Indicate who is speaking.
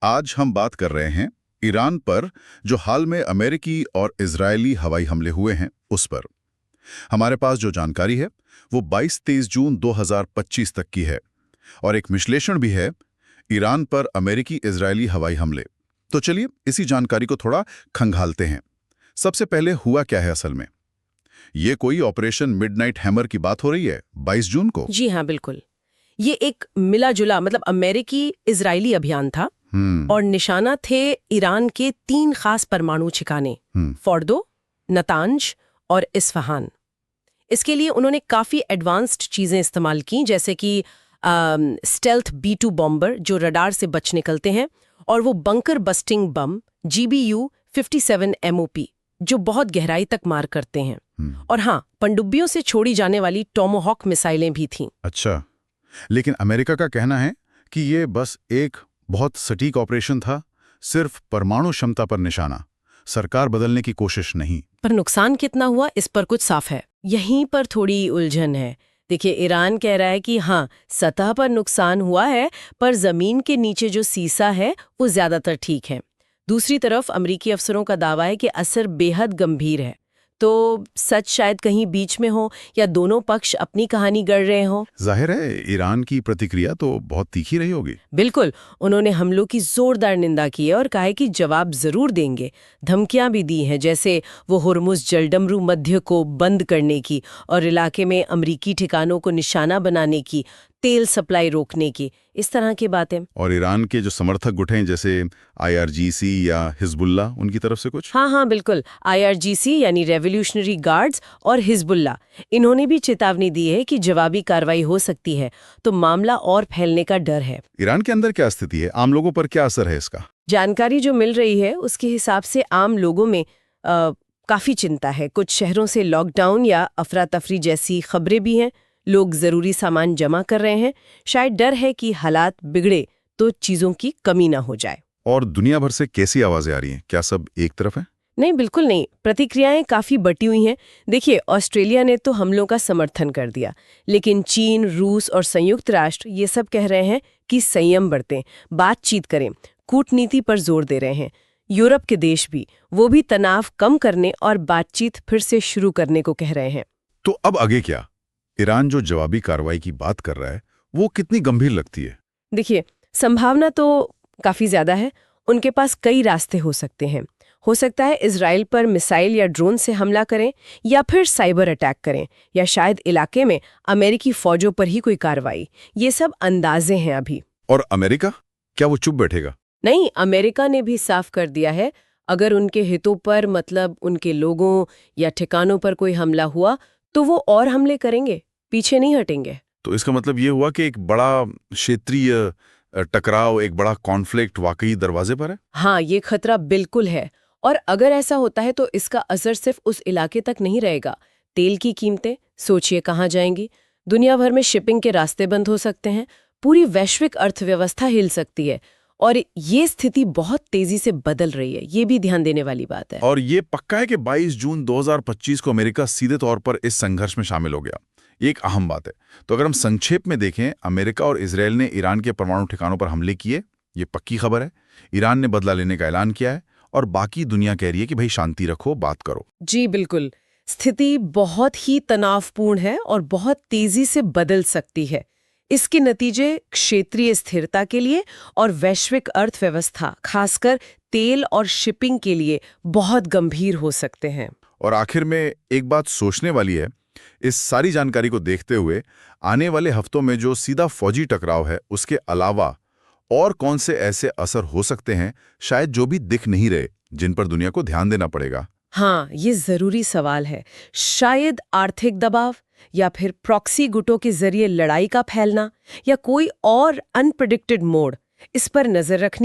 Speaker 1: आज हम बात कर रहे हैं ईरान पर, जो हाल में अमेरिकी और इजरायली हवाई हमले हुए हैं उस पर। हमारे पास जो जानकारी है वो 22-23 जून 2025 तक की है और एक विश्लेषण भी है ईरान पर अमेरिकी इजरायली हवाई हमले। तो चलिए इसी जानकारी को थोड़ा खंगालते हैं। सबसे पहले हुआ क्या है असल में? ये कोई ऑपरेशन मिडनाइट हैमर की बात हो रही है 22 जून को?
Speaker 2: जी हाँ, बिल्कुल। ये एक मिला जुला अमेरिकी इजरायली अभियान था और निशाना थे ईरान के 3 खास परमाणु ठिकाने, फोर्डो, नतांज और इस्फहान। इसके लिए उन्होंने काफी एडवांस्ड चीजें इस्तेमाल की, जैसे कि स्टेल्थ B-2 बॉम्बर जो रडार से बच निकलते हैं, और वो बंकर बस्टिंग बम GBU-57 MOP जो बहुत गहराई तक मार करते हैं। और हाँ, पनडुब्बियों से छोड़ी जाने वाली टोमाहॉक मिसाइलें भी थीं।
Speaker 1: अच्छा, लेकिन अमेरिका का कहना है कि ये बस एक बहुत सटीक ऑपरेशन था, सिर्फ परमाणु क्षमता पर निशाना, सरकार बदलने की कोशिश नहीं।
Speaker 2: पर नुकसान कितना हुआ इस पर कुछ साफ है। यहीं पर थोड़ी उलझन है। देखिए, ईरान कह रहा है कि हाँ, सतह पर नुकसान हुआ है, पर जमीन के नीचे जो सीसा है वो ज्यादातर ठीक है। दूसरी तरफ अमेरिकी अफसरों का दावा है कि असर बेहद गंभीर है। तो सच शायद कहीं बीच में हो, या दोनों पक्ष अपनी कहानी गढ़ रहे हो।
Speaker 1: जाहिर है ईरान की प्रतिक्रिया तो बहुत तीखी रही होगी।
Speaker 2: बिल्कुल, उन्होंने हमलों की जोरदार निंदा की है और कहा है कि जवाब जरूर देंगे। धमकियां भी दी हैं, जैसे वो हुर्मुज जलडमरू मध्य को बंद करने की और इलाके में अमरीकी ठिकानों को निशाना बनाने की, तेल सप्लाई रोकने की, इस तरह की बातें।
Speaker 1: और ईरान के जो समर्थक गुट हैं जैसे IRGC या हिजबुल्ला, उनकी तरफ से कुछ?
Speaker 2: हाँ, बिल्कुल। IRGC यानी रेवोल्यूशनरी गार्ड्स और हिजबुल्ला, इन्होंने भी चेतावनी दी है कि जवाबी कार्रवाई हो सकती है, तो मामला और फैलने का डर है।
Speaker 1: ईरान के अंदर क्या स्थिति है? आम लोगों पर क्या असर है इसका?
Speaker 2: जानकारी जो मिल रही है उसके हिसाब से आम लोगों में काफी चिंता है। कुछ शहरों से लॉकडाउन या अफरा तफरी जैसी खबरें भी हैं। लोग जरूरी सामान जमा कर रहे हैं। शायद डर है कि हालात बिगड़े तो चीजों की कमी ना हो जाए।
Speaker 1: और दुनिया भर से कैसी आवाजें आ रही हैं? क्या सब एक तरफ है?
Speaker 2: नहीं, बिल्कुल नहीं। प्रतिक्रियाएं काफी बटी हुई हैं। देखिए, ऑस्ट्रेलिया ने तो हमलों का समर्थन कर दिया, लेकिन चीन, रूस और संयुक्त राष्ट्र ये सब कह रहे हैं कि संयम बरतें, बातचीत करें, कूटनीति पर जोर दे रहे हैं। यूरोप के देश भी, वो भी तनाव कम करने और बातचीत फिर से शुरू करने को कह रहे हैं।
Speaker 1: तो अब आगे क्या? ईरान जो जवाबी कार्रवाई की बात कर रहा है वो कितनी गंभीर लगती है?
Speaker 2: देखिए, संभावना तो काफी ज्यादा है। उनके पास कई रास्ते हो सकते हैं। हो सकता है इजराइल पर मिसाइल या ड्रोन से हमला करें, या फिर साइबर अटैक करें, या शायद इलाके में अमेरिकी फौजों पर ही कोई कार्रवाई। ये सब अंदाजे हैं अभी।
Speaker 1: और अमेरिका, क्या वो चुप बैठेगा?
Speaker 2: नहीं, अमेरिका ने भी साफ कर दिया है, अगर उनके हितों पर, उनके लोगों या ठिकानों पर कोई हमला हुआ तो वो और हमले करेंगे, पीछे नहीं हटेंगे।
Speaker 1: तो इसका मतलब ये हुआ कि एक बड़ा क्षेत्रीय टकराव, एक बड़ा कॉन्फ्लिक्ट वाकई दरवाजे पर है?
Speaker 2: हाँ, ये खतरा बिल्कुल है। और अगर ऐसा होता है तो इसका असर सिर्फ उस इलाके तक नहीं रहेगा। तेल की कीमतें सोचिए कहाँ जाएंगी। दुनिया भर में शिपिंग के रास्ते बंद हो सकते हैं। पूरी वैश्विक अर्थव्यवस्था हिल सकती है। और ये स्थिति बहुत तेजी से बदल रही है, ये भी ध्यान देने वाली बात है।
Speaker 1: और ये पक्का है कि 22 जून 2025 को अमेरिका सीधे तौर पर इस संघर्ष में शामिल हो गया। ये एक अहम बात है। तो अगर हम संक्षेप में देखें, अमेरिका और इजरायल ने ईरान के परमाणु ठिकानों पर हमले किए, ये पक्की खबर है। ईरान ने बदला लेने का ऐलान किया है और बाकी दुनिया कह रही है कि भाई शांति रखो, बात करो।
Speaker 2: जी बिल्कुल। स्थिति बहुत ही तनावपूर्ण है और बहुत तेजी से बदल सकती है। इसके नतीजे क्षेत्रीय स्थिरता के लिए और वैश्विक अर्थव्यवस्था, खासकर तेल और शिपिंग के लिए बहुत गंभीर हो सकते हैं।
Speaker 1: और आखिर में एक बात सोचने वाली है, इस सारी जानकारी को देखते हुए आने वाले हफ्तों में जो सीधा फौजी टकराव है उसके अलावा और कौन से ऐसे असर हो सकते हैं, शायद जो भी दिख नहीं रहे, जिन पर दुनिया को ध्यान देना पड़ेगा?
Speaker 2: हाँ, ये जरूरी सवाल है। शायद आर्थिक दबाव, या फिर प्रॉक्सी गुटों के जरिए लड़ाई का फैलना, या कोई और अनप्रेडिक्टेड मोड। इस पर नजर रखनी